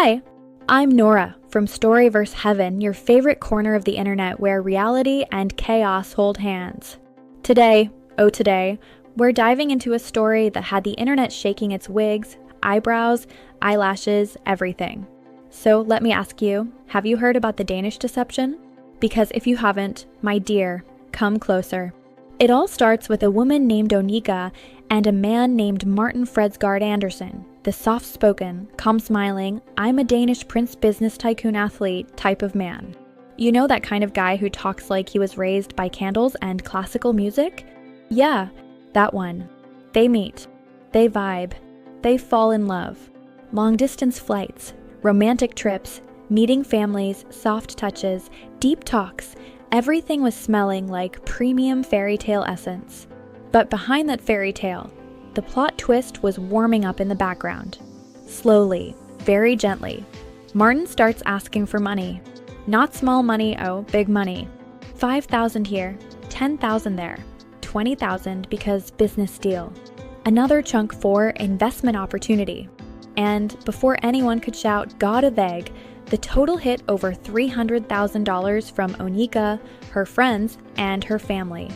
Hi, I'm Nora from Storyverse Heaven, your favorite corner of the internet where reality and chaos hold hands. Today, we're diving into a story that had the internet shaking its wigs, eyebrows, eyelashes, everything. So let me ask you, have you heard about the Danish Deception? Because if you haven't, my dear, come closer. It all starts with a woman named Onyeka and a man named Martin Fredsgaard Andersen, the soft-spoken, calm-smiling, I'm a Danish prince business tycoon athlete type of man. You know that kind of guy who talks like he was raised by candles and classical music? Yeah, that one. They meet. They vibe. They fall in love. Long-distance flights, romantic trips, meeting families, soft touches, deep talks, everything was smelling like premium fairy tale essence. But behind that fairy tale, the plot twist was warming up in the background. Slowly, very gently, Martin starts asking for money. Not small money, oh, big money. 5,000 here, 10,000 there, 20,000 because business deal. Another chunk for investment opportunity. And before anyone could shout God of egg, the total hit over $300,000 from Onyeka, her friends, and her family.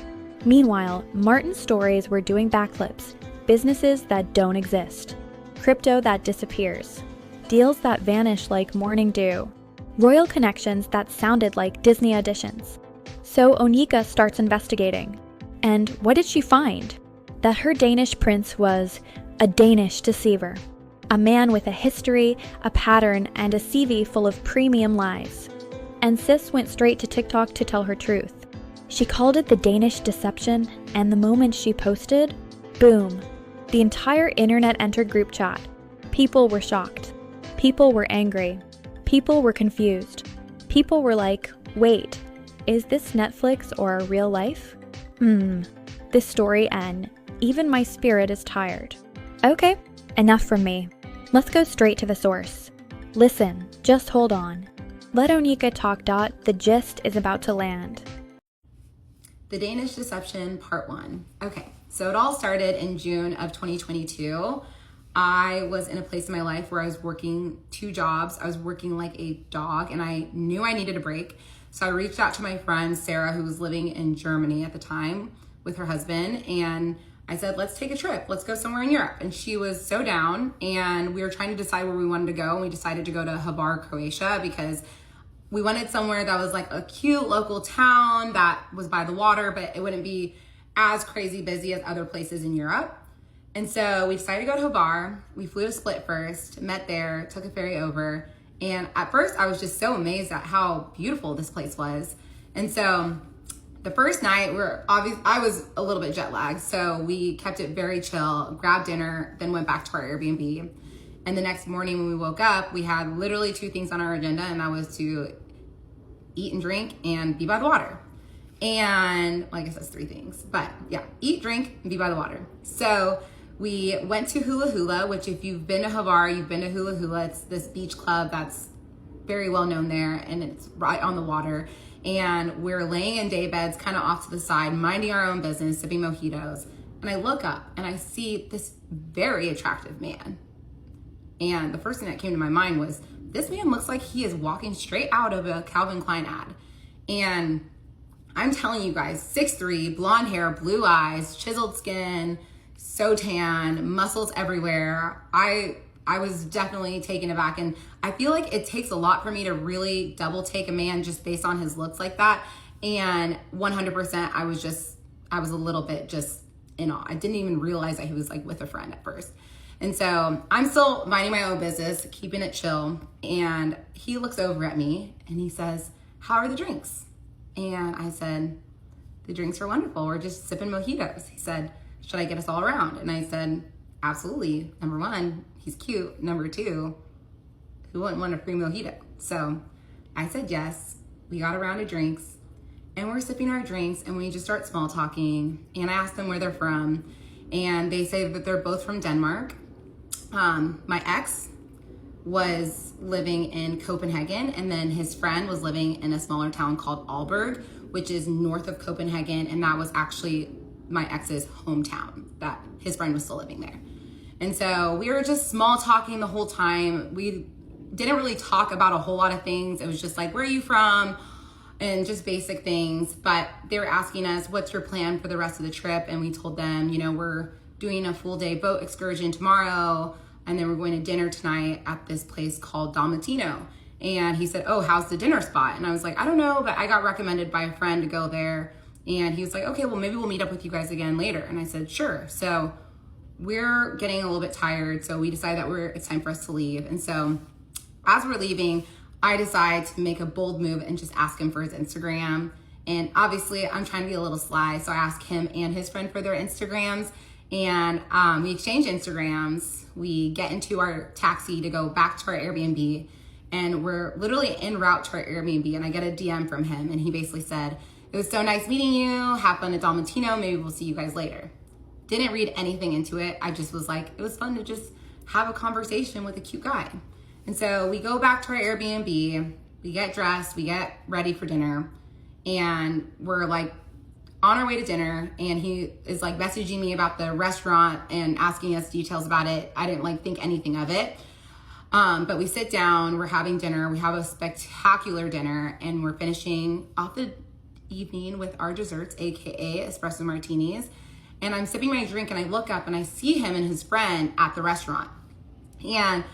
Meanwhile, Martin's stories were doing backflips, businesses that don't exist, crypto that disappears, deals that vanish like morning dew, royal connections that sounded like Disney auditions. So Onyeka starts investigating. And what did she find? That her Danish prince was a Danish deceiver. A man with a history, a pattern, and a CV full of premium lies. And sis went straight to TikTok to tell her truth. She called it the Danish Deception, and the moment she posted, boom, the entire internet entered group chat. People were shocked. People were angry. People were confused. People were like, wait, is this Netflix or real life? This story and even my spirit is tired. Okay, enough from me. Let's go straight to the source. Listen, just hold on. Let Onyeka talk. The gist is about to land. The Danish Deception, Part 1. Okay, so it all started in June of 2022. I was in a place in my life where I was working 2 jobs. I was working like a dog and I knew I needed a break. So I reached out to my friend, Sarah, who was living in Germany at the time with her husband. And I said, let's take a trip. Let's go somewhere in Europe. And she was so down. And we were trying to decide where we wanted to go. And we decided to go to Hvar, Croatia, because we wanted somewhere that was like a cute local town that was by the water, but it wouldn't be as crazy busy as other places in Europe. And so we decided to go to Hvar. We flew to Split first, met there, took a ferry over. And at first I was just so amazed at how beautiful this place was. And so the first night I was a little bit jet lagged. So we kept it very chill, grabbed dinner, then went back to our Airbnb. And the next morning when we woke up, we had literally 2 things on our agenda, and that was to eat and drink and be by the water. And well, I guess that's 3 things, but yeah, eat, drink, and be by the water. So we went to Hula Hula, which if you've been to Hvar, you've been to Hula Hula. It's this beach club that's very well known there, and it's right on the water. And we're laying in day beds kind of off to the side, minding our own business, sipping mojitos. And I look up and I see this very attractive man. And the first thing that came to my mind was, this man looks like he is walking straight out of a Calvin Klein ad. And I'm telling you guys, 6'3", blonde hair, blue eyes, chiseled skin, so tan, muscles everywhere. I was definitely taken aback. And I feel like it takes a lot for me to really double take a man just based on his looks like that. And 100%, I was a little bit just in awe. I didn't even realize that he was like with a friend at first. And so I'm still minding my own business, keeping it chill. And he looks over at me and he says, how are the drinks? And I said, the drinks are wonderful. We're just sipping mojitos. He said, should I get us all around? And I said, absolutely. Number 1, he's cute. Number 2, who wouldn't want a free mojito? So I said yes. We got a round of drinks and we're sipping our drinks and we just start small talking. And I asked them where they're from. And they say that they're both from Denmark. My ex was living in Copenhagen, and then his friend was living in a smaller town called Aalborg, which is north of Copenhagen, and that was actually my ex's hometown, that his friend was still living there. And so we were just small talking the whole time. We didn't really talk about a whole lot of things. It was just like, where are you from? And just basic things. But they were asking us, what's your plan for the rest of the trip? And we told them, we're doing a full day boat excursion tomorrow. And then we're going to dinner tonight at this place called Dalmatino. And he said, oh, how's the dinner spot? And I was like, I don't know, but I got recommended by a friend to go there. And he was like, okay, well, maybe we'll meet up with you guys again later. And I said, sure. So we're getting a little bit tired. So we decided that it's time for us to leave. And so as we're leaving, I decide to make a bold move and just ask him for his Instagram. And obviously I'm trying to be a little sly. So I asked him and his friend for their Instagrams, and we exchange Instagrams. We get into our taxi to go back to our Airbnb, and we're literally en route to our Airbnb, and I get a DM from him, and he basically said, it was so nice meeting you. Have fun at Dalmatino. Maybe we'll see you guys later. Didn't read anything into it. I just was like, it was fun to just have a conversation with a cute guy. And so we go back to our Airbnb, we get dressed, we get ready for dinner, and we're like on our way to dinner, and he is like messaging me about the restaurant and asking us details about it. I didn't like think anything of it. But we sit down, we're having dinner, we have a spectacular dinner, and we're finishing off the evening with our desserts, AKA espresso martinis. And I'm sipping my drink, and I look up and I see him and his friend at the restaurant. And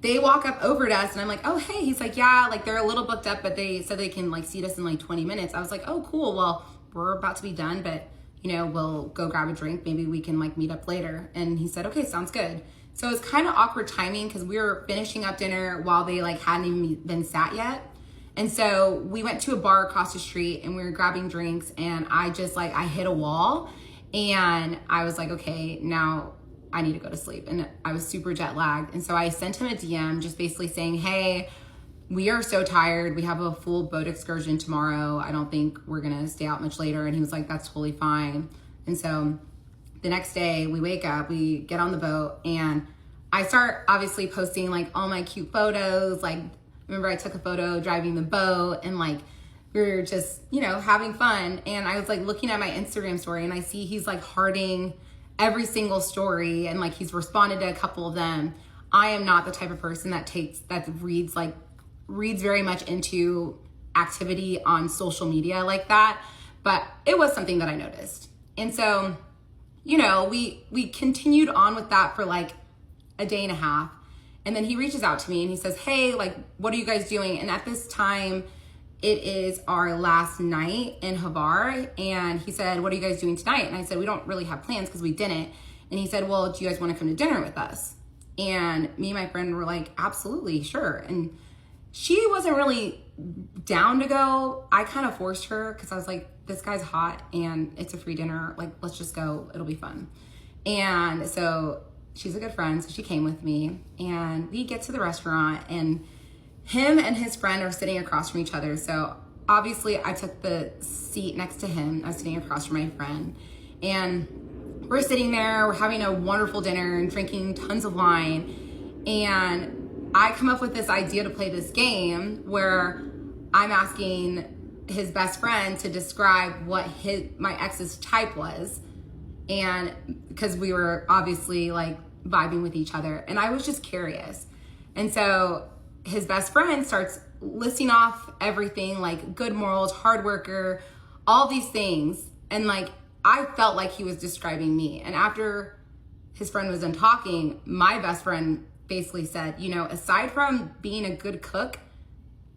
they walk up over to us, and I'm like, oh, hey. He's like, yeah, like they're a little booked up, but they said they can like seat us in like 20 minutes. I was like, oh, cool. Well, we're about to be done, but we'll go grab a drink. Maybe we can like meet up later. And he said, okay, sounds good. So it was kind of awkward timing because we were finishing up dinner while they like hadn't even been sat yet. And so we went to a bar across the street, and we were grabbing drinks, and I hit a wall, and I was like, okay, now I need to go to sleep. And I was super jet lagged. And so I sent him a DM just basically saying, hey, we are so tired. We have a full boat excursion tomorrow. I don't think we're going to stay out much later. And he was like, that's totally fine. And so the next day we wake up, we get on the boat, and I start obviously posting like all my cute photos. Like, remember I took a photo driving the boat, and like we were just, having fun. And I was like looking at my Instagram story, and I see he's like hearting every single story, and like he's responded to a couple of them. I am not the type of person that reads very much into activity on social media like that, but it was something that I noticed. And so, we continued on with that for like a day and a half. And then he reaches out to me and he says, hey, like, what are you guys doing? And at this time, it is our last night in Havar. And he said, what are you guys doing tonight? And I said, we don't really have plans because we didn't. And he said, well, do you guys want to come to dinner with us? And me and my friend were like, absolutely, sure. And she wasn't really down to go. I kind of forced her because I was like, this guy's hot and it's a free dinner. Like, let's just go. It'll be fun. And so she's a good friend. So she came with me, and we get to the restaurant, and him and his friend are sitting across from each other. So obviously I took the seat next to him. I was sitting across from my friend, and we're sitting there, we're having a wonderful dinner and drinking tons of wine. And I come up with this idea to play this game where I'm asking his best friend to describe what my ex's type was. And because we were obviously like vibing with each other, and I was just curious. And so his best friend starts listing off everything, like good morals, hard worker, all these things. And like, I felt like he was describing me. And after his friend was done talking, my best friend basically said, aside from being a good cook,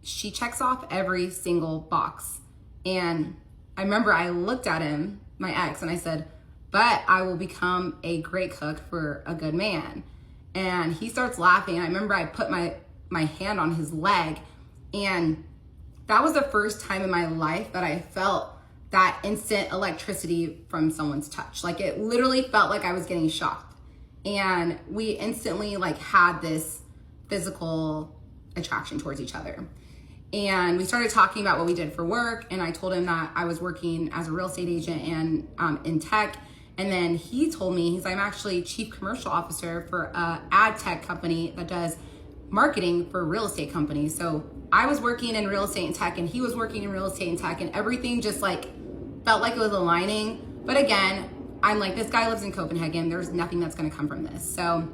she checks off every single box. And I remember I looked at him, my ex, and I said, but I will become a great cook for a good man. And he starts laughing. I remember I put my hand on his leg, and that was the first time in my life that I felt that instant electricity from someone's touch. Like, it literally felt like I was getting shocked. And we instantly like had this physical attraction towards each other. And we started talking about what we did for work, and I told him that I was working as a real estate agent and in tech. And then he told me, I'm actually chief commercial officer for a ad tech company that does marketing for real estate companies. So I was working in real estate and tech, and he was working in real estate and tech, and everything just like felt like it was aligning. But again, I'm like, this guy lives in Copenhagen. There's nothing that's going to come from this. So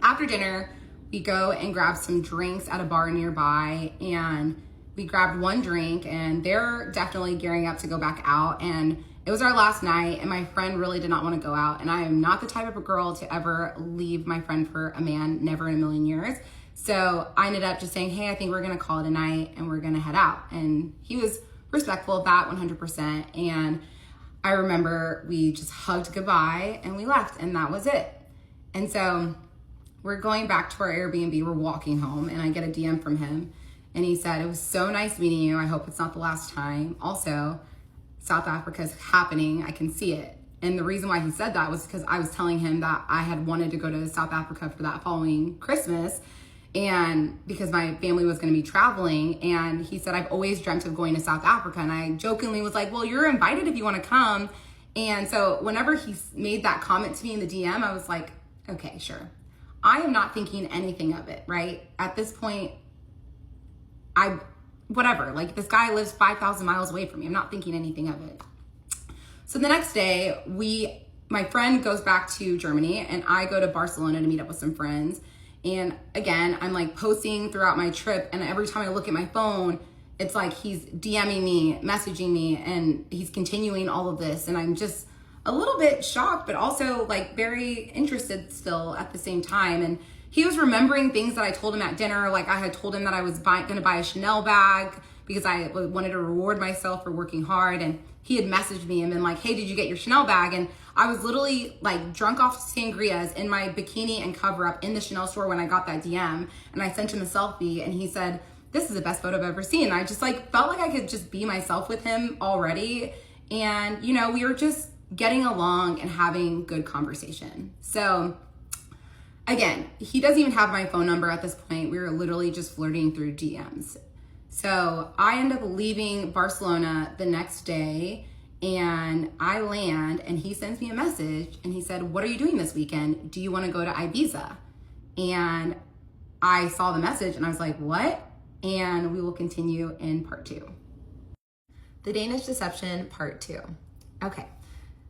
after dinner, we go and grab some drinks at a bar nearby, and we grabbed one drink, and they're definitely gearing up to go back out. And it was our last night, and my friend really did not want to go out. And I am not the type of a girl to ever leave my friend for a man, never in a million years. So I ended up just saying, hey, I think we're gonna call it a night and we're gonna head out. And he was respectful of that 100%. And I remember we just hugged goodbye and we left, and that was it. And so we're going back to our Airbnb, we're walking home, and I get a DM from him. And he said, it was so nice meeting you. I hope it's not the last time. Also, South Africa's happening. I can see it. And the reason why he said that was because I was telling him that I had wanted to go to South Africa for that following Christmas, and because my family was going to be traveling. And he said, I've always dreamt of going to South Africa. And I jokingly was like, well, you're invited if you want to come. And so whenever he made that comment to me in the DM, I was like, okay, sure. I am not thinking anything of it, right? At this point, whatever, like this guy lives 5,000 miles away from me. I'm not thinking anything of it. So the next day, my friend goes back to Germany, and I go to Barcelona to meet up with some friends. And again, I'm like posting throughout my trip, and every time I look at my phone, it's like he's DMing me, messaging me, and he's continuing all of this. And I'm just a little bit shocked, but also like very interested still at the same time. And he was remembering things that I told him at dinner. Like I had told him that I was gonna buy a Chanel bag because I wanted to reward myself for working hard. And he had messaged me and been like, hey, did you get your Chanel bag? And I was literally like drunk off sangrias in my bikini and cover up in the Chanel store when I got that DM. And I sent him a selfie, and he said, this is the best photo I've ever seen. And I just like felt like I could just be myself with him already. And you know, we were just getting along and having good conversation. So again, he doesn't even have my phone number at this point. We were literally just flirting through DMs. So I end up leaving Barcelona the next day, and I land, and he sends me a message, and he said, what are you doing this weekend? Do you want to go to Ibiza? And I saw the message, and I was like, what? And we will continue in part 2. The Danish Deception, part 2. Okay.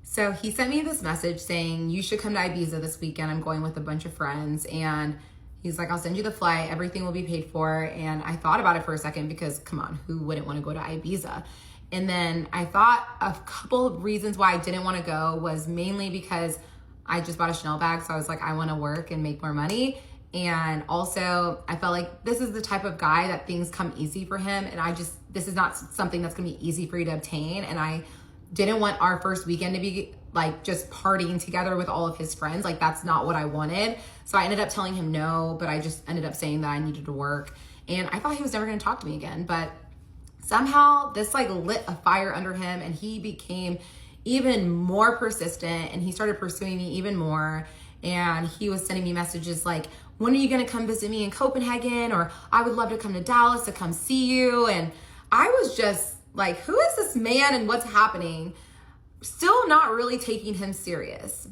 So he sent me this message saying, you should come to Ibiza this weekend. I'm going with a bunch of friends. And he's like, I'll send you the flight. Everything will be paid for. And I thought about it for a second because, come on, who wouldn't want to go to Ibiza? And then I thought a couple of reasons why I didn't want to go was mainly because I just bought a Chanel bag. So I was like, I want to work and make more money. And also I felt like this is the type of guy that things come easy for him. And this is not something that's going to be easy for you to obtain. And I didn't want our first weekend to be like just partying together with all of his friends. Like that's not what I wanted. So I ended up telling him no, but I just ended up saying that I needed to work. And I thought he was never going to talk to me again, but somehow this like lit a fire under him, and he became even more persistent, and he started pursuing me even more. And he was sending me messages like, when are you going to come visit me in Copenhagen? Or I would love to come to Dallas to come see you. And I was just like, who is this man and what's happening? Still not really taking him serious.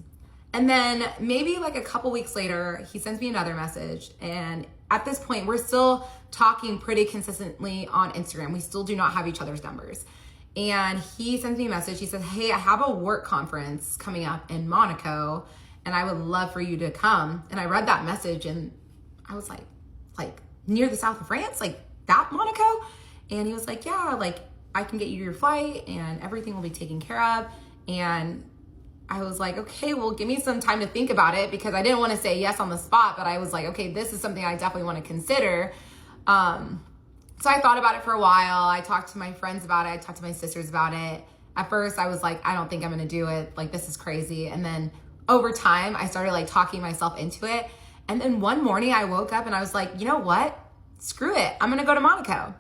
And then maybe like a couple weeks later, he sends me another message. And at this point, we're still talking pretty consistently on Instagram. We still do not have each other's numbers. And he sends me a message. He says, hey, I have a work conference coming up in Monaco, and I would love for you to come. And I read that message, and I was like near the south of France, like that Monaco? And he was like, yeah, like I can get you your flight and everything will be taken care of. And I was like, okay, well, give me some time to think about it, because I didn't want to say yes on the spot, but I was like, okay, this is something I definitely want to consider. So I thought about it for a while. I talked to my friends about it. I talked to my sisters about it. At first I was like, I don't think I'm going to do it. Like, this is crazy. And then over time I started like talking myself into it. And then one morning I woke up and I was like, you know what? Screw it. I'm going to go to Monaco.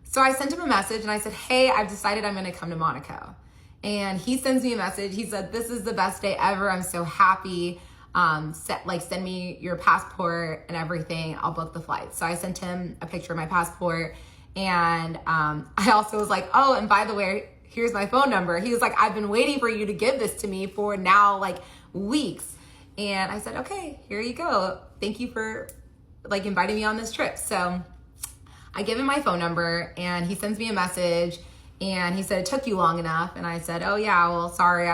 So I sent him a message and I said, hey, I've decided I'm going to come to Monaco. And he sends me a message. He said, this is the best day ever. I'm so happy. Send me your passport and everything. I'll book the flight. So I sent him a picture of my passport. And I also was like, oh, and by the way, here's my phone number. He was like, I've been waiting for you to give this to me for now like weeks. And I said, okay, here you go. Thank you for like inviting me on this trip. So I give him my phone number and he sends me a message and he said, it took you long enough. And I said, oh yeah, well, sorry.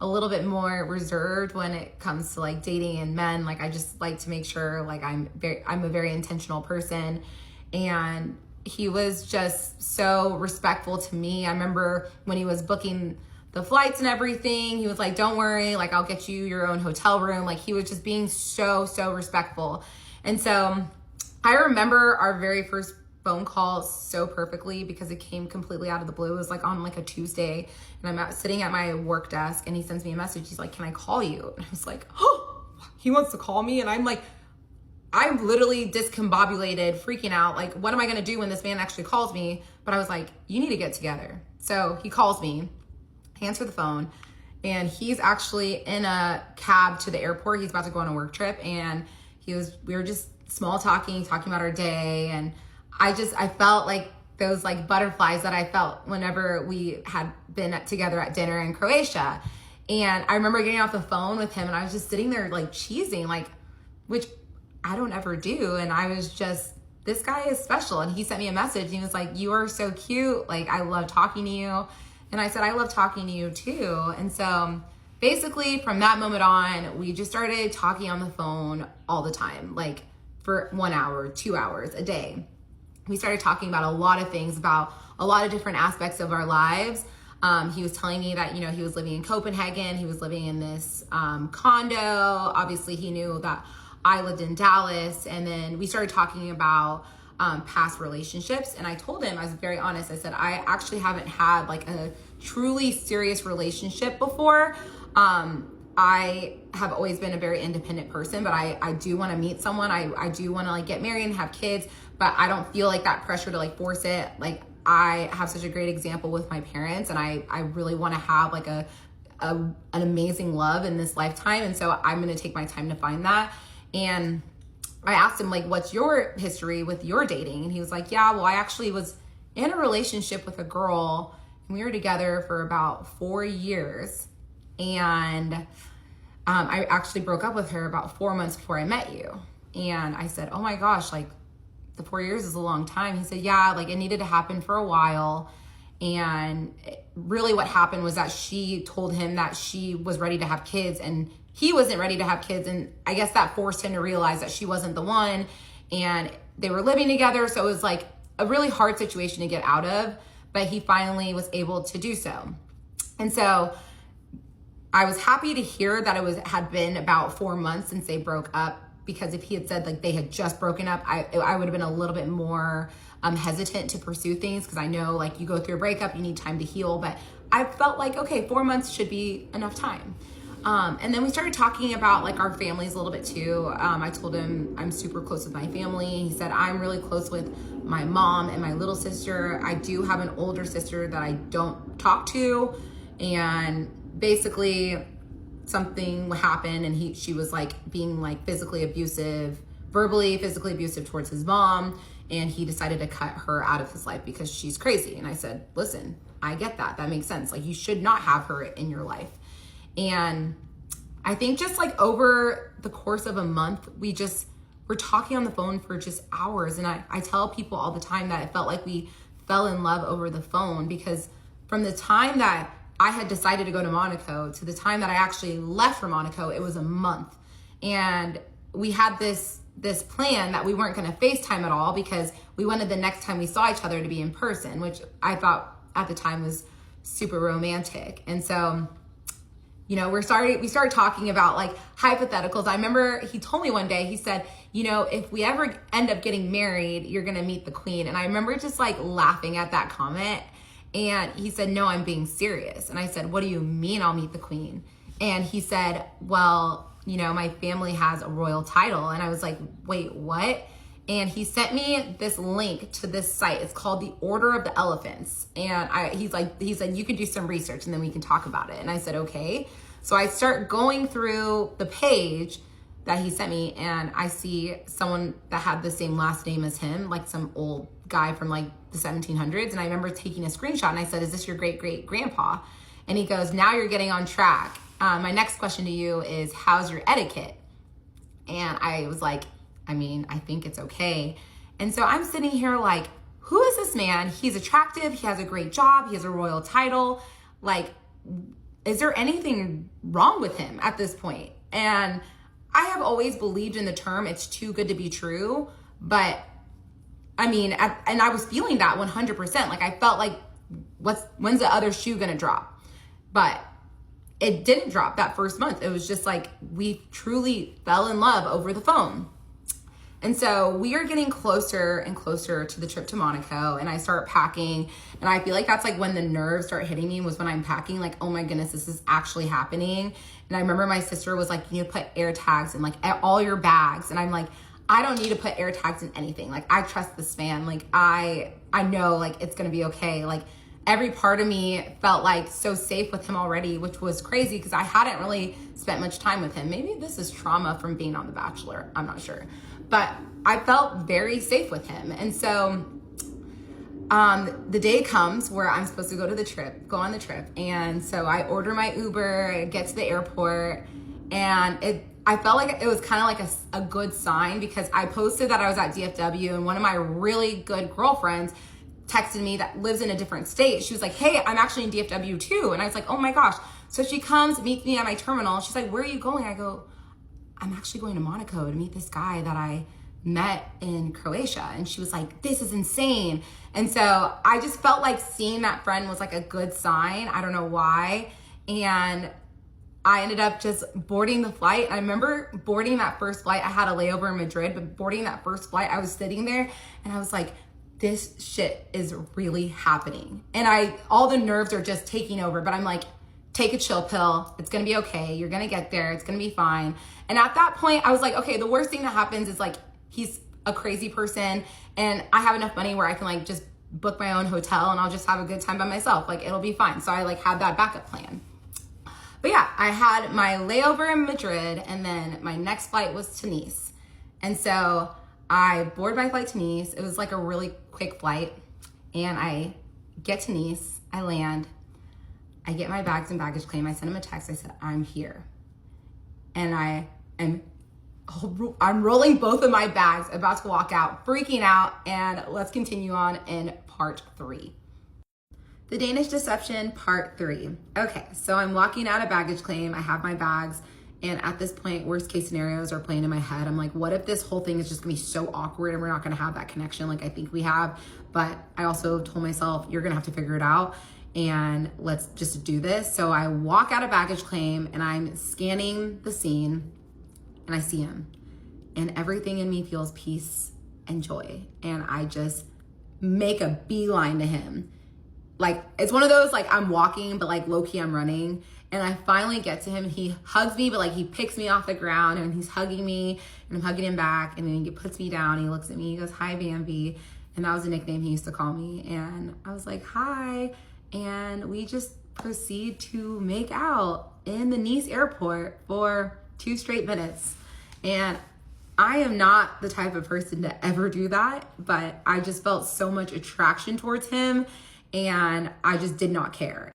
a little bit more reserved when it comes to like dating and men. Like I just like to make sure like I'm a very intentional person. And he was just so respectful to me. I remember when he was booking the flights and everything, he was like, don't worry, like I'll get you your own hotel room. Like he was just being so respectful. And so I remember our very first phone call so perfectly because it came completely out of the blue. It was like on like a Tuesday, and I'm sitting at my work desk, and he sends me a message. He's like, can I call you? And I was like, oh, he wants to call me? And I'm literally discombobulated, freaking out. Like, what am I gonna do when this man actually calls me? But I was like, you need to get together. So he calls me, I answer the phone, and he's actually in a cab to the airport. He's about to go on a work trip, and we were just small talking about our day. And I felt like those like butterflies that I felt whenever we had been together at dinner in Croatia. And I remember getting off the phone with him, and I was just sitting there like cheesing, like, which I don't ever do. And I was just, this guy is special. And he sent me a message, and he was like, you are so cute. Like, I love talking to you. And I said, I love talking to you too. And so basically from that moment on, we just started talking on the phone all the time, like for 1 hour, 2 hours a day. We started talking about a lot of things, about a lot of different aspects of our lives. He was telling me that, he was living in Copenhagen. He was living in this condo. Obviously, he knew that I lived in Dallas. And then we started talking about past relationships. And I told him, I was very honest. I said, I actually haven't had like a truly serious relationship before. I have always been a very independent person, but I do want to meet someone. I do want to like get married and have kids, but I don't feel like that pressure to like force it. Like I have such a great example with my parents, and I really want to have like an amazing love in this lifetime. And so I'm going to take my time to find that. And I asked him, like, what's your history with your dating? And he was like, yeah, well, I actually was in a relationship with a girl, and we were together for about 4 years. And I actually broke up with her about 4 months before I met you. And I said, oh my gosh, like the 4 years is a long time. He said, yeah, like it needed to happen for a while. And really what happened was that she told him that she was ready to have kids, and he wasn't ready to have kids. And I guess that forced him to realize that she wasn't the one, and they were living together. So it was like a really hard situation to get out of, but he finally was able to do so. And so I was happy to hear that had been about 4 months since they broke up, because if he had said like they had just broken up, I would have been a little bit more hesitant to pursue things, because I know like you go through a breakup, you need time to heal. But I felt like, okay, 4 months should be enough time. And then we started talking about like our families a little bit too. I told him I'm super close with my family. He said, I'm really close with my mom and my little sister. I do have an older sister that I don't talk to. And basically something happened, and she was like being like physically abusive, verbally, physically abusive towards his mom. And he decided to cut her out of his life because she's crazy. And I said, listen, I get that. That makes sense. Like you should not have her in your life. And I think just like over the course of a month, we're talking on the phone for just hours. And I tell people all the time that it felt like we fell in love over the phone, because from the time that I had decided to go to Monaco to the time that I actually left for Monaco, it was a month. And we had this plan that we weren't going to FaceTime at all, because we wanted the next time we saw each other to be in person, which I thought at the time was super romantic. And so we started talking about like hypotheticals. I remember he told me one day, he said, if we ever end up getting married, you're going to meet the queen. And I remember just like laughing at that comment. And he said, no, I'm being serious. And I said, what do you mean I'll meet the queen? And he said, well, my family has a royal title. And I was like, wait, what? And he sent me this link to this site. It's called the Order of the Elephants. And he said, you can do some research and then we can talk about it. And I said, okay. So I start going through the page that he sent me, and I see someone that had the same last name as him, like some old guy from like the 1700s. And I remember taking a screenshot, and I said, is this your great great grandpa? And he goes, now you're getting on track. My next question to you is, how's your etiquette? And I was like, I think it's okay. And so I'm sitting here like, who is this man? He's attractive. He has a great job. He has a royal title. Like, is there anything wrong with him at this point? And I have always believed in the term, it's too good to be true. But I mean, and I was feeling that 100%. Like I felt like, when's the other shoe gonna drop? But it didn't drop that first month. It was just like, we truly fell in love over the phone. And so we are getting closer and closer to the trip to Monaco, and I start packing, and I feel like that's like when the nerves start hitting me, was when I'm packing, like, oh my goodness, this is actually happening. And I remember my sister was like, you need to put air tags in like all your bags. And I'm like, I don't need to put air tags in anything. Like, I trust this man. Like, I know like it's gonna be okay. Like, every part of me felt like so safe with him already, which was crazy because I hadn't really spent much time with him. Maybe this is trauma from being on The Bachelor, I'm not sure. But I felt very safe with him. And so the day comes where I'm supposed to go on the trip. And so I order my Uber, get to the airport, and I felt like it was kind of like a good sign, because I posted that I was at DFW, and one of my really good girlfriends texted me that lives in a different state. She was like, hey, I'm actually in DFW too. And I was like, oh my gosh. So she comes, meets me at my terminal. She's like, where are you going? I go, I'm actually going to Monaco to meet this guy that I met in Croatia. And she was like, this is insane. And so I just felt like seeing that friend was like a good sign. I don't know why. And I ended up just boarding the flight. I remember boarding that first flight. I had a layover in Madrid, but boarding that first flight, I was sitting there and I was like, this shit is really happening. And all the nerves are just taking over, but I'm like, take a chill pill. It's gonna be okay. You're gonna get there. It's gonna be fine. And at that point, I was like, okay, the worst thing that happens is like, he's a crazy person and I have enough money where I can like just book my own hotel and I'll just have a good time by myself. Like, it'll be fine. So I like had that backup plan. But yeah, I had my layover in Madrid, and then my next flight was to Nice. And so I board my flight to Nice. It was like a really quick flight, and I get to Nice, I land, I get my bags and baggage claim. I sent him a text. I said, I'm here. And I'm rolling both of my bags, about to walk out, freaking out, and let's continue on in part 3. The Danish Deception, part 3. Okay, so I'm walking out of baggage claim. I have my bags. And at this point, worst case scenarios are playing in my head. I'm like, what if this whole thing is just gonna be so awkward and we're not gonna have that connection like I think we have? But I also told myself, you're gonna have to figure it out and let's just do this. So I walk out of baggage claim and I'm scanning the scene and I see him. And everything in me feels peace and joy. And I just make a beeline to him. Like, it's one of those, like, I'm walking, but like low-key I'm running. And I finally get to him and he hugs me, but like he picks me off the ground and he's hugging me and I'm hugging him back. And then he puts me down, he looks at me, he goes, hi, Bambi. And that was a nickname he used to call me. And I was like, hi. And we just proceed to make out in the Nice airport for 2 straight minutes. And I am not the type of person to ever do that, but I just felt so much attraction towards him and I just did not care.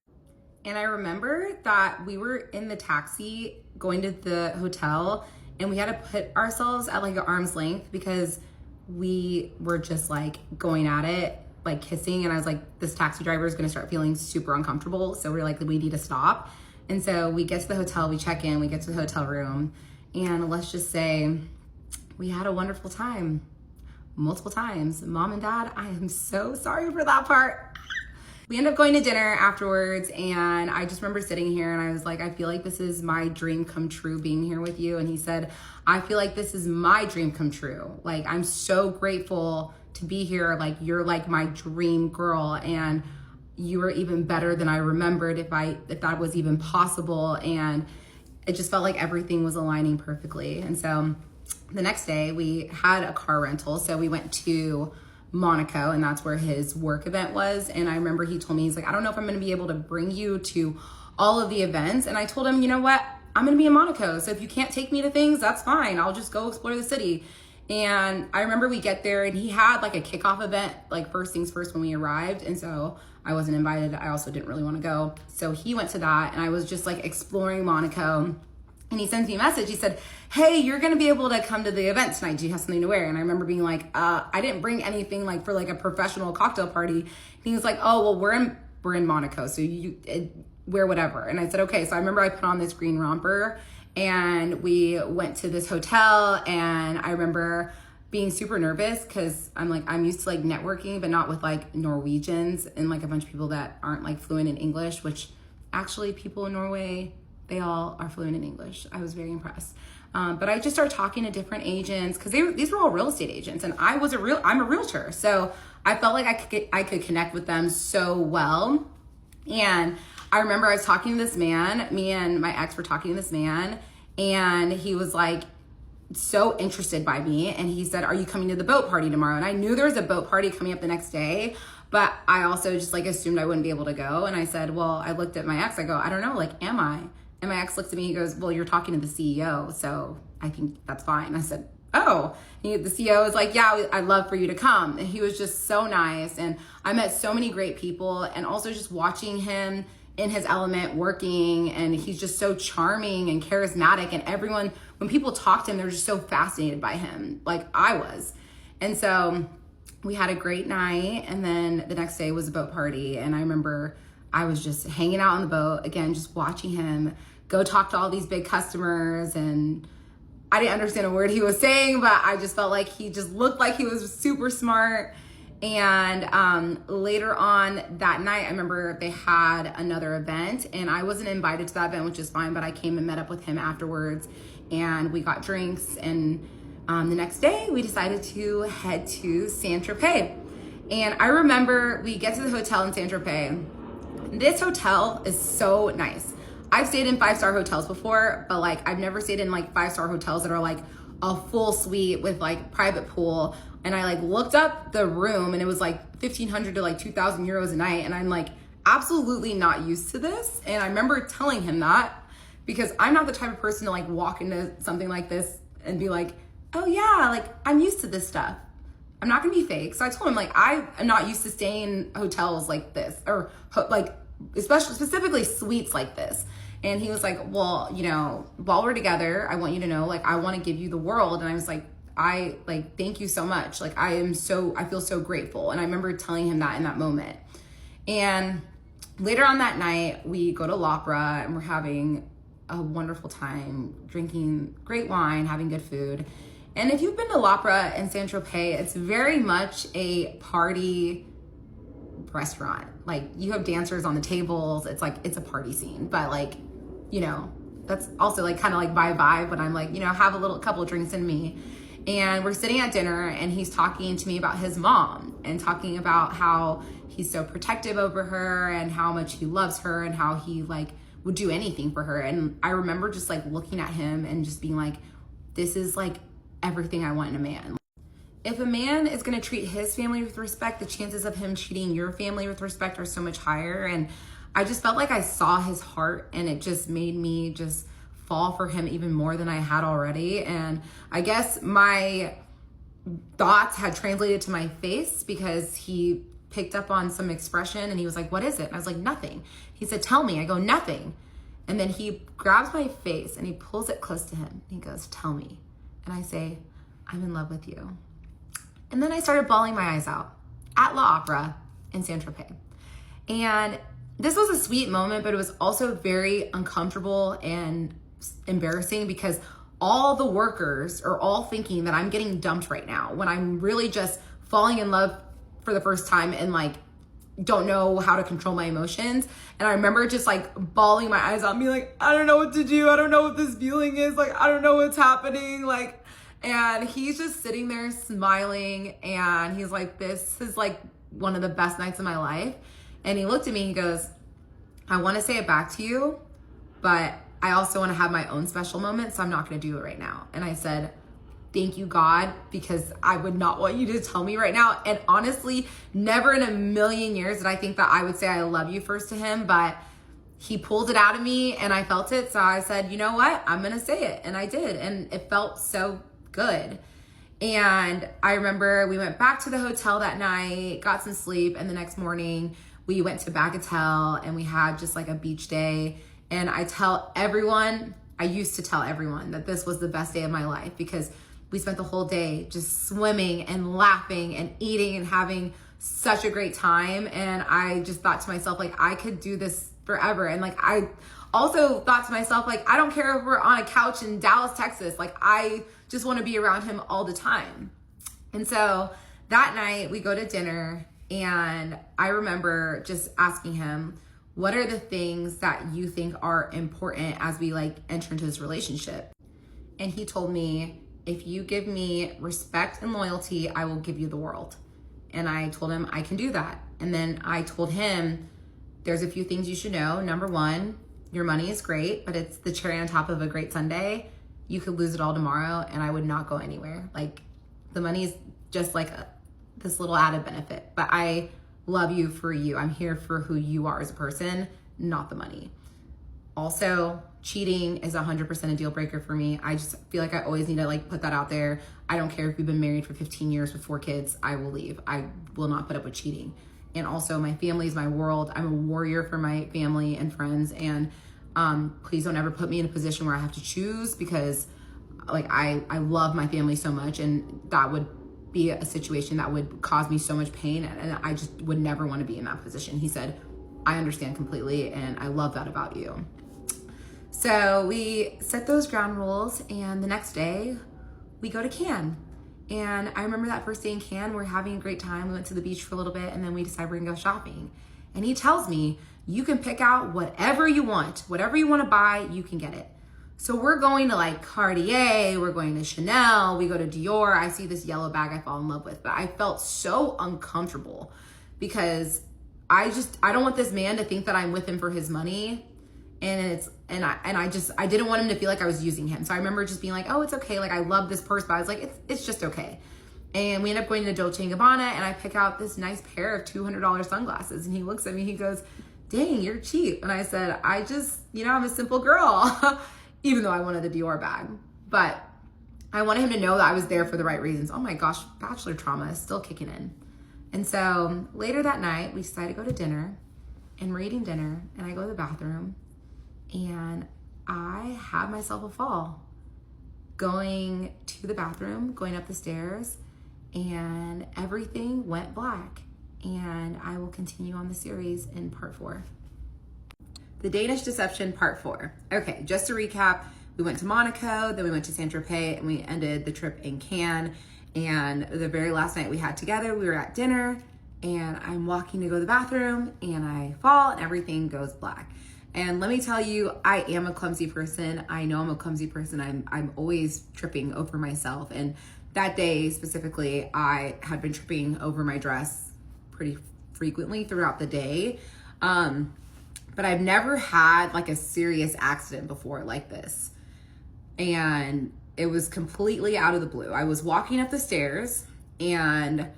And I remember that we were in the taxi going to the hotel and we had to put ourselves at like an arm's length because we were just like going at it, like kissing. And I was like, this taxi driver is gonna start feeling super uncomfortable. So we're like, we need to stop. And so we get to the hotel, we check in, we get to the hotel room, and let's just say we had a wonderful time, multiple times. Mom and Dad, I am so sorry for that part. We ended up going to dinner afterwards, and I just remember sitting here and I was like, I feel like this is my dream come true being here with you. And he said, I feel like this is my dream come true. Like, I'm so grateful to be here. Like, you're like my dream girl, and you were even better than I remembered if that was even possible. And it just felt like everything was aligning perfectly. And so the next day we had a car rental. So we went to Monaco, and that's where his work event was. And I remember he told me, he's like, I don't know if I'm going to be able to bring you to all of the events. And I told him, you know what? I'm going to be in Monaco. So if you can't take me to things, that's fine. I'll just go explore the city. And I remember we get there and he had like a kickoff event, like first things first when we arrived. And so I wasn't invited. I also didn't really want to go. So he went to that and I was just like exploring Monaco. And he sends me a message. He said, hey, you're going to be able to come to the event tonight. Do you have something to wear? And I remember being like, I didn't bring anything like for like a professional cocktail party. And he was like, oh, well, we're in Monaco. So wear whatever. And I said, okay. So I remember I put on this green romper and we went to this hotel, and I remember being super nervous because I'm used to like networking, but not with like Norwegians and like a bunch of people that aren't like fluent in English, which actually people in Norway, they all are fluent in English. I was very impressed. But I just started talking to different agents because these were all real estate agents, and I'm a realtor. So I felt like I could connect with them so well. And I remember I was talking to this man, me and my ex were talking to this man, and he was like so interested by me. And he said, are you coming to the boat party tomorrow? And I knew there was a boat party coming up the next day, but I also just like assumed I wouldn't be able to go. And I said, well, I looked at my ex, I go, I don't know, like, am I? And my ex looks at me, he goes, well, you're talking to the CEO, so I think that's fine. I said, oh. The CEO was like, yeah, I'd love for you to come. And he was just so nice. And I met so many great people, and also just watching him in his element working, and he's just so charming and charismatic, and everyone, when people talk to him, they're just so fascinated by him, like I was. And so we had a great night, and then the next day was a boat party, and I remember I was just hanging out on the boat, again, just watching him go talk to all these big customers, and I didn't understand a word he was saying, but I just felt like he just looked like he was super smart. And later on that night, I remember they had another event, and I wasn't invited to that event, which is fine, but I came and met up with him afterwards, and we got drinks. And the next day we decided to head to Saint-Tropez. And I remember we get to the hotel in Saint-Tropez. This hotel is so nice. I've stayed in 5-star hotels before, but like I've never stayed in like 5-star hotels that are like a full suite with like private pool. And I like looked up the room, and it was like 1,500 to like 2,000 euros a night. And I'm like absolutely not used to this. And I remember telling him that, because I'm not the type of person to like walk into something like this and be like, oh yeah, like I'm used to this stuff. I'm not gonna be fake. So I told him like, I am not used to staying in hotels like this, or like especially specifically suites like this. And he was like, well, you know, while we're together, I want you to know, like, I want to give you the world. And I was like, thank you so much. Like, I feel so grateful. And I remember telling him that in that moment. And later on that night, we go to l'Opera, and we're having a wonderful time, drinking great wine, having good food. And if you've been to l'Opera in Saint-Tropez, it's very much a party restaurant. Like, you have dancers on the tables. It's like, it's a party scene, but like, you know, that's also like kind of like my vibe when I'm like, you know, have a couple drinks in me. And we're sitting at dinner, and he's talking to me about his mom, and talking about how he's so protective over her, and how much he loves her, and how he like would do anything for her. And I remember just like looking at him and just being like, this is like everything I want in a man. If a man is going to treat his family with respect, the chances of him treating your family with respect are so much higher. And I just felt like I saw his heart, and it just made me just fall for him even more than I had already. And I guess my thoughts had translated to my face, because he picked up on some expression, and he was like, what is it? And I was like, nothing. He said, tell me. I go, nothing. And then he grabs my face, and he pulls it close to him. He goes, tell me. And I say, I'm in love with you. And then I started bawling my eyes out at l'Opera in Saint-Tropez. And this was a sweet moment, but it was also very uncomfortable and embarrassing, because all the workers are all thinking that I'm getting dumped right now, when I'm really just falling in love for the first time, and like don't know how to control my emotions. And I remember just like bawling my eyes out, being like, I don't know what to do. I don't know what this feeling is. Like, I don't know what's happening. Like, and he's just sitting there smiling, and he's like, this is like one of the best nights of my life. And he looked at me, he goes, I want to say it back to you, but I also want to have my own special moment, so I'm not going to do it right now. And I said, thank you, God, because I would not want you to tell me right now. And honestly, never in a million years did I think that I would say I love you first to him, but he pulled it out of me, and I felt it. So I said, you know what? I'm going to say it. And I did. And it felt so good. And I remember we went back to the hotel that night, got some sleep, and the next morning we went to Bagatelle, and we had just like a beach day. And I used to tell everyone that this was the best day of my life, because we spent the whole day just swimming and laughing and eating and having such a great time. And I just thought to myself, like, I could do this forever. And like, I also thought to myself, like, I don't care if we're on a couch in Dallas, Texas. Like, I just want to be around him all the time. And so that night we go to dinner, and I remember just asking him, what are the things that you think are important as we like enter into this relationship? And he told me, if you give me respect and loyalty, I will give you the world. And I told him I can do that. And then I told him, there's a few things you should know. Number one, your money is great, but it's the cherry on top of a great sundae. You could lose it all tomorrow and I would not go anywhere. Like, the money is just like this little added benefit, but I love you for you. I'm here for who you are as a person, not the money. Also, cheating is 100% a deal breaker for me. I just feel like I always need to like put that out there. I don't care if we've been married for 15 years with 4 kids, I will leave. I will not put up with cheating. And also, my family is my world. I'm a warrior for my family and friends. And please don't ever put me in a position where I have to choose, because like I love my family so much, and that would be a situation that would cause me so much pain, and I just would never want to be in that position. He said, I understand completely, and I love that about you. So we set those ground rules, and the next day we go to Cannes. And I remember that first day in Cannes, we're having a great time. We went to the beach for a little bit, and then we decided we're gonna go shopping. And he tells me, you can pick out whatever you want to buy, you can get it. So we're going to like Cartier, we're going to Chanel, we go to Dior. I see this yellow bag I fall in love with, but I felt so uncomfortable because I don't want this man to think that I'm with him for his money. And I didn't want him to feel like I was using him. So I remember just being like, oh, it's okay. Like, I love this purse, but I was like, it's just okay. And we end up going to Dolce & Gabbana, and I pick out this nice pair of $200 sunglasses. And he looks at me, he goes, dang, you're cheap. And I said, I'm a simple girl, even though I wanted the Dior bag. But I wanted him to know that I was there for the right reasons. Oh my gosh, bachelor trauma is still kicking in. And so later that night, we decided to go to dinner, and we're eating dinner, and I go to the bathroom, and I had myself a fall going to the bathroom, going up the stairs, and everything went black. And I will continue on the series in part 4. The Danish Deception, part 4. Okay, just to recap, we went to Monaco, then we went to Saint-Tropez, and we ended the trip in Cannes. And the very last night we had together, we were at dinner, and I'm walking to go to the bathroom, and I fall, and everything goes black. And let me tell you, I am a clumsy person. I know I'm a clumsy person. I'm always tripping over myself. And that day specifically, I had been tripping over my dress pretty frequently throughout the day. But I've never had like a serious accident before like this. And it was completely out of the blue. I was walking up the stairs, and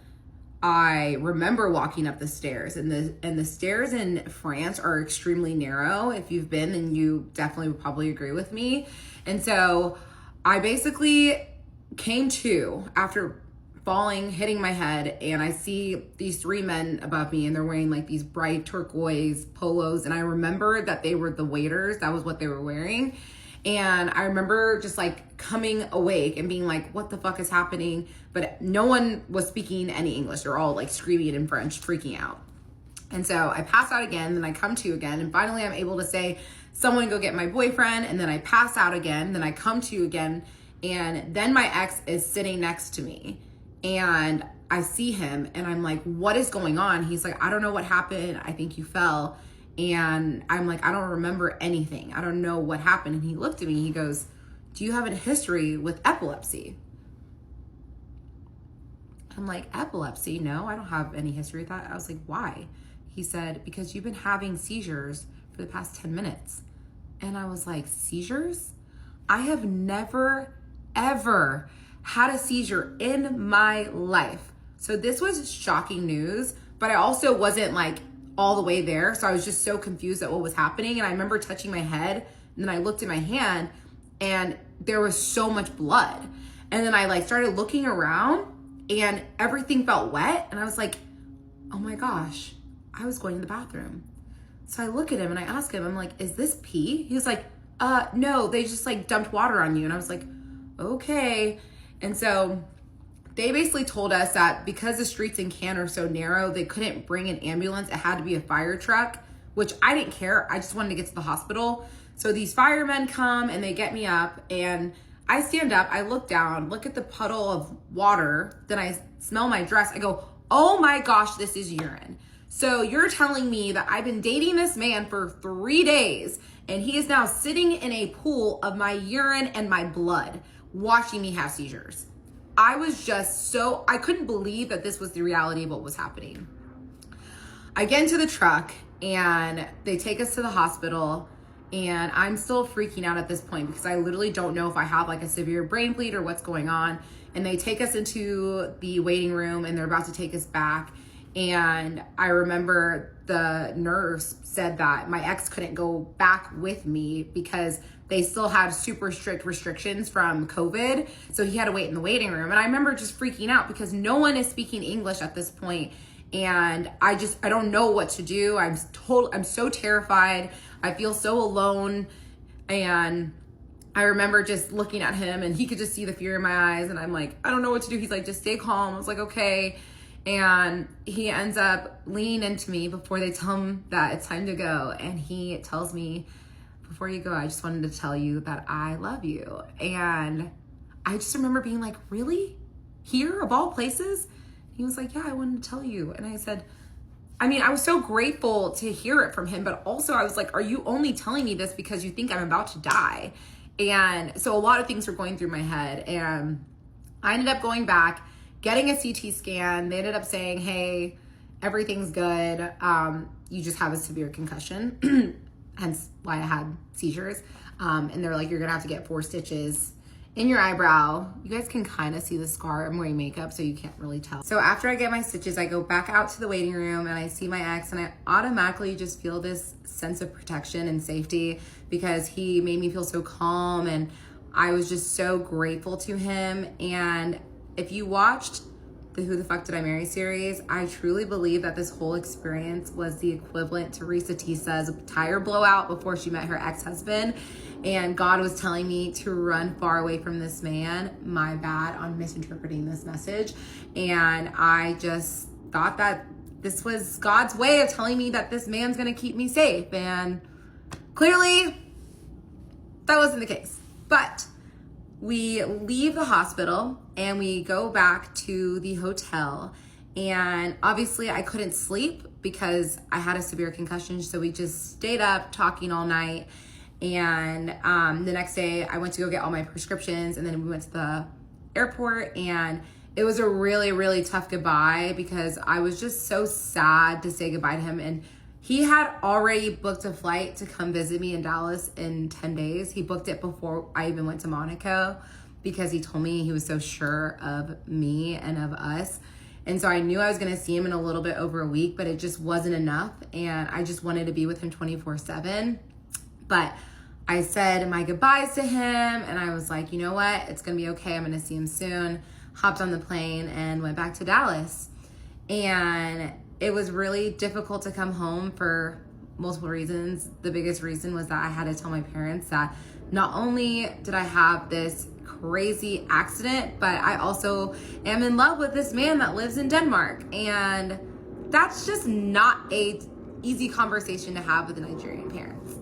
I remember walking up the stairs, and the stairs in France are extremely narrow. If you've been, then you definitely would probably agree with me. And so I basically came to after falling, hitting my head, and I see these 3 men above me, and they're wearing like these bright turquoise polos. And I remember that they were the waiters. That was what they were wearing. And I remember just like coming awake and being like, what the fuck is happening? But no one was speaking any English. They're all like screaming in French, freaking out. And so I pass out again, then I come to again. And finally I'm able to say, someone go get my boyfriend. And then I pass out again, then I come to again. And then my ex is sitting next to me, and I see him, and I'm like, what is going on? He's like, I don't know what happened. I think you fell. And I'm like, I don't remember anything. I don't know what happened. And he looked at me, he goes, do you have a history with epilepsy? I'm like, epilepsy? No, I don't have any history with that. I was like, why? He said, because you've been having seizures for the past 10 minutes. And I was like, seizures? I have never, ever had a seizure in my life. So this was shocking news, but I also wasn't like all the way there. So I was just so confused at what was happening. And I remember touching my head, and then I looked at my hand, and there was so much blood. And then I like started looking around, and everything felt wet. And I was like, oh my gosh, I was going to the bathroom. So I look at him and I ask him, I'm like, is this pee? He was like, no, they just like dumped water on you. And I was like, okay. And so they basically told us that because the streets in Cannes are so narrow, they couldn't bring an ambulance. It had to be a fire truck, which I didn't care. I just wanted to get to the hospital. So these firemen come and they get me up, and I stand up, I look down, look at the puddle of water, then I smell my dress. I go, oh my gosh, this is urine. So you're telling me that I've been dating this man for 3 days and he is now sitting in a pool of my urine and my blood, watching me have seizures. I was just I couldn't believe that this was the reality of what was happening. I get into the truck and they take us to the hospital, and I'm still freaking out at this point because I literally don't know if I have like a severe brain bleed or what's going on. And they take us into the waiting room and they're about to take us back. And I remember the nurse said that my ex couldn't go back with me because they still had super strict restrictions from COVID. So he had to wait in the waiting room. And I remember just freaking out because no one is speaking English at this point. And I don't know what to do. I'm so terrified. I feel so alone. And I remember just looking at him and he could just see the fear in my eyes. And I'm like, I don't know what to do. He's like, just stay calm. I was like, okay. And he ends up leaning into me before they tell him that it's time to go. And he tells me, before you go, I just wanted to tell you that I love you. And I just remember being like, really? Here of all places? He was like, yeah, I wanted to tell you. And I said, I was so grateful to hear it from him, but also I was like, are you only telling me this because you think I'm about to die? And so a lot of things were going through my head, and I ended up going back, getting a CT scan. They ended up saying, hey, everything's good. You just have a severe concussion, hence why I had seizures. And they're like, you're gonna have to get 4 stitches in your eyebrow. You guys can kind of see the scar. I'm wearing makeup, so you can't really tell. So after I get my stitches, I go back out to the waiting room and I see my ex, and I automatically just feel this sense of protection and safety because he made me feel so calm, and I was just so grateful to him. And if you watched the Who the Fuck Did I Marry series, I truly believe that this whole experience was the equivalent to Risa Tisa's tire blowout before she met her ex-husband. And God was telling me to run far away from this man. My bad on misinterpreting this message. And I just thought that this was God's way of telling me that this man's gonna keep me safe. And clearly, that wasn't the case. But we leave the hospital and we go back to the hotel. And obviously I couldn't sleep because I had a severe concussion. So we just stayed up talking all night. And the next day I went to go get all my prescriptions, and then we went to the airport, and it was a really, really tough goodbye because I was just so sad to say goodbye to him. And he had already booked a flight to come visit me in Dallas in 10 days. He booked it before I even went to Monaco because he told me he was so sure of me and of us. And so I knew I was gonna see him in a little bit over a week, but it just wasn't enough. And I just wanted to be with him 24/7. But I said my goodbyes to him, and I was like, you know what? It's gonna be okay. I'm gonna see him soon. Hopped on the plane and went back to Dallas. And it was really difficult to come home for multiple reasons. The biggest reason was that I had to tell my parents that not only did I have this crazy accident, but I also am in love with this man that lives in Denmark. And that's just not a easy conversation to have with the Nigerian parents.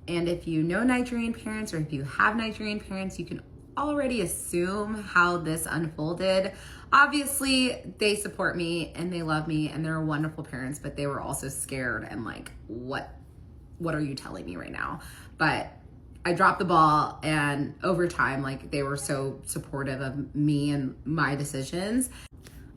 And if you know Nigerian parents, or if you have Nigerian parents, you can already assume how this unfolded. Obviously, they support me and they love me and they're wonderful parents, but they were also scared and like, what are you telling me right now? But I dropped the ball, and over time, like, they were so supportive of me and my decisions.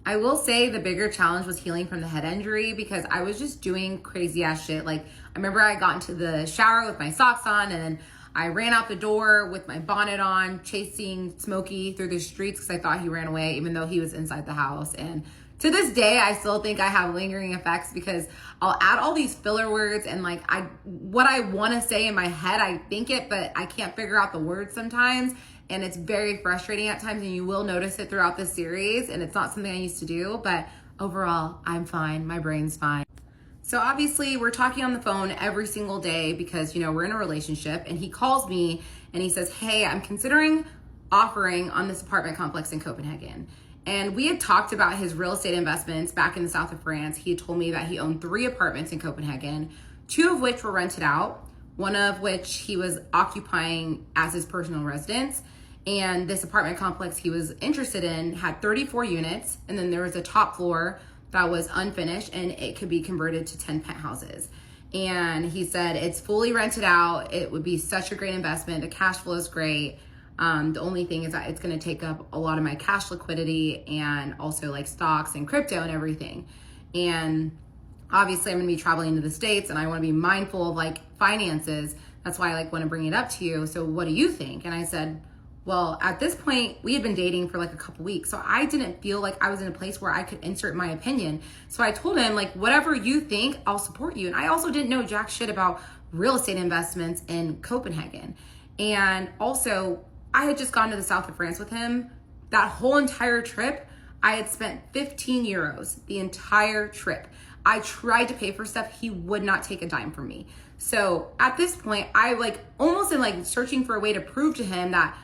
I will say the bigger challenge was healing from the head injury because I was just doing crazy ass shit. Like, I remember I got into the shower with my socks on, and then I ran out the door with my bonnet on, chasing Smokey through the streets because I thought he ran away, even though he was inside the house. And to this day, I still think I have lingering effects because I'll add all these filler words, and like what I want to say in my head, I think it, but I can't figure out the words sometimes. And it's very frustrating at times, and you will notice it throughout the series, and it's not something I used to do, but overall, I'm fine. My brain's fine. So obviously, we're talking on the phone every single day because, you know, we're in a relationship, and he calls me and he says, hey, I'm considering offering on this apartment complex in Copenhagen. And we had talked about his real estate investments back in the south of France. He had told me that he owned 3 apartments in Copenhagen, two of which were rented out, one of which he was occupying as his personal residence. And this apartment complex he was interested in had 34 units, and then there was a top floor that was unfinished and it could be converted to 10 penthouses. And he said it's fully rented out. It would be such a great investment. The cash flow is great. The only thing is that it's going to take up a lot of my cash liquidity and also like stocks and crypto and everything. And obviously I'm going to be traveling to the States and I want to be mindful of like finances. That's why I like want to bring it up to you. So what do you think? And I said, well, at this point, we had been dating for like a couple weeks. So I didn't feel like I was in a place where I could insert my opinion. So I told him, like, whatever you think, I'll support you. And I also didn't know jack shit about real estate investments in Copenhagen. And also, I had just gone to the south of France with him. That whole entire trip, I had spent 15 euros the entire trip. I tried to pay for stuff. He would not take a dime from me. So at this point, I like almost am like searching for a way to prove to him that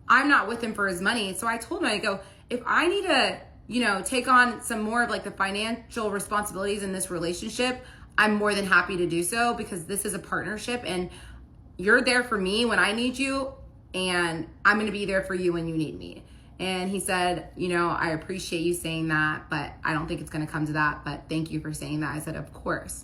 I'm not with him for his money. So I told him, I go, if I need to, take on some more of like the financial responsibilities in this relationship, I'm more than happy to do so because this is a partnership and you're there for me when I need you and I'm going to be there for you when you need me. And he said, I appreciate you saying that, but I don't think it's going to come to that. But thank you for saying that. I said, of course.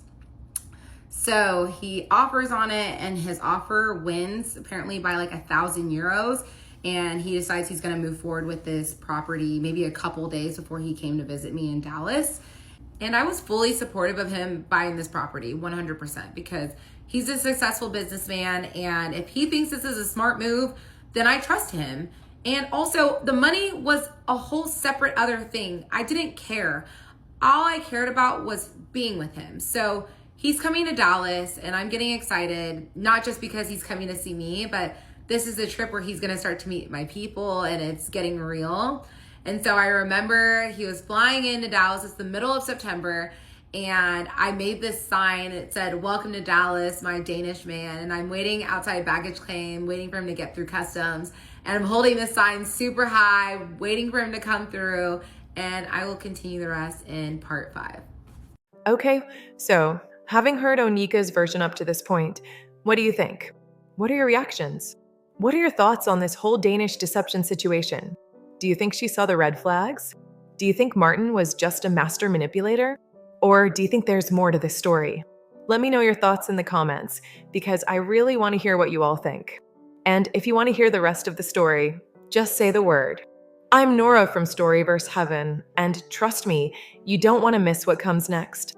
So he offers on it and his offer wins apparently by like 1,000 euros. And he decides he's going to move forward with this property maybe a couple days before he came to visit me in Dallas. And I was fully supportive of him buying this property 100% because he's a successful businessman. And if he thinks this is a smart move, then I trust him. And also the money was a whole separate other thing. I didn't care. All I cared about was being with him. So he's coming to Dallas and I'm getting excited, not just because he's coming to see me, but this is a trip where he's going to start to meet my people and it's getting real. And so I remember he was flying into Dallas. It's the middle of September. And I made this sign. It said, "Welcome to Dallas, my Danish man." And I'm waiting outside baggage claim, waiting for him to get through customs. And I'm holding this sign super high, waiting for him to come through. And I will continue the rest in part 5. Okay, so having heard Onyeka's version up to this point, what do you think? What are your reactions? What are your thoughts on this whole Danish deception situation? Do you think she saw the red flags? Do you think Martin was just a master manipulator? Or do you think there's more to this story? Let me know your thoughts in the comments because I really want to hear what you all think. And if you want to hear the rest of the story, just say the word. I'm Nora from Storyverse Heaven, and trust me, you don't want to miss what comes next.